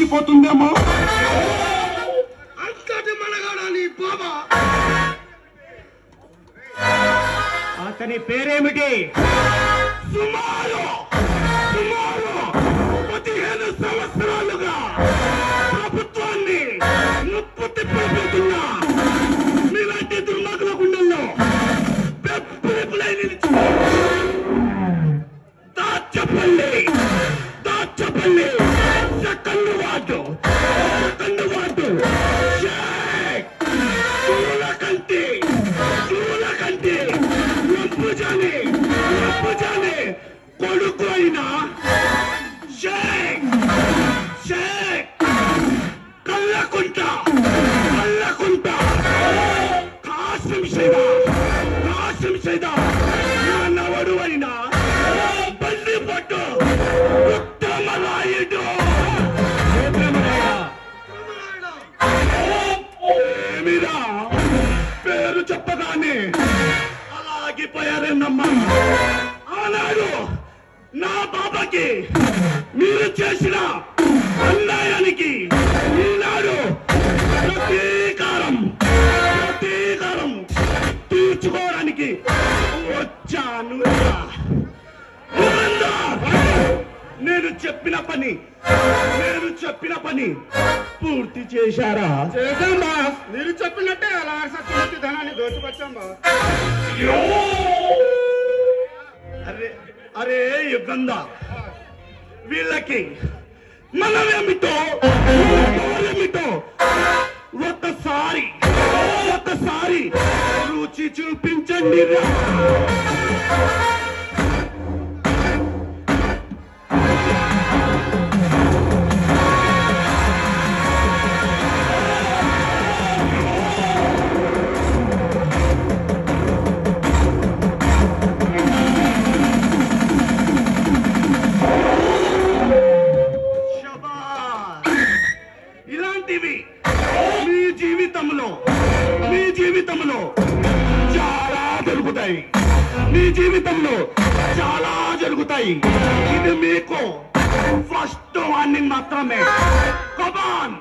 మర్చిపోతుందేమో. అంతటి మనగాడా నీ బాబా? అతని పేరేమిటి? సుమారు 15 సంవత్సరాలుగా ప్రభుత్వాన్ని ముప్పు తిప్పబోతున్నా మీలాంటి దుర్మార్గుల గుండెల్లో పెప్పులై నిలిచి దాచపల్లి సెకండ్ వార్డు చూలకంటి నొప్పుజాని కొడుకు అయినా కళ్ళకుంట కాసిం సైదా నవడు అయినా బల్లి పట్టు ఉత్తమరాయుడు ఏమిరా పేరు చెప్పగానే అలాగిపోయారేనమ్మా. ఆనాడు నా బాబాకి మీరు చేసిన అన్యాయానికి ఈనాడు ప్రతీకారం తీర్చుకోవడానికి వచ్చాను. నేను చెప్పిన పని పూర్తి చేశారా? చేశాం బాస్. మీరు చెప్పినట్టే అలా సత్యమూర్తి ధనాన్ని దోచుకొచ్చాం బాస్. అరే యుగంధ, వీళ్ళకి మనమేమిటో ఒకసారి రుచి చూపించండి. ఇలాంటివి మీ జీవితంలో చాలా జరుగుతాయి. ఇది మీకు ఫస్ట్ వార్నింగ్ మాత్రమే. కమాన్.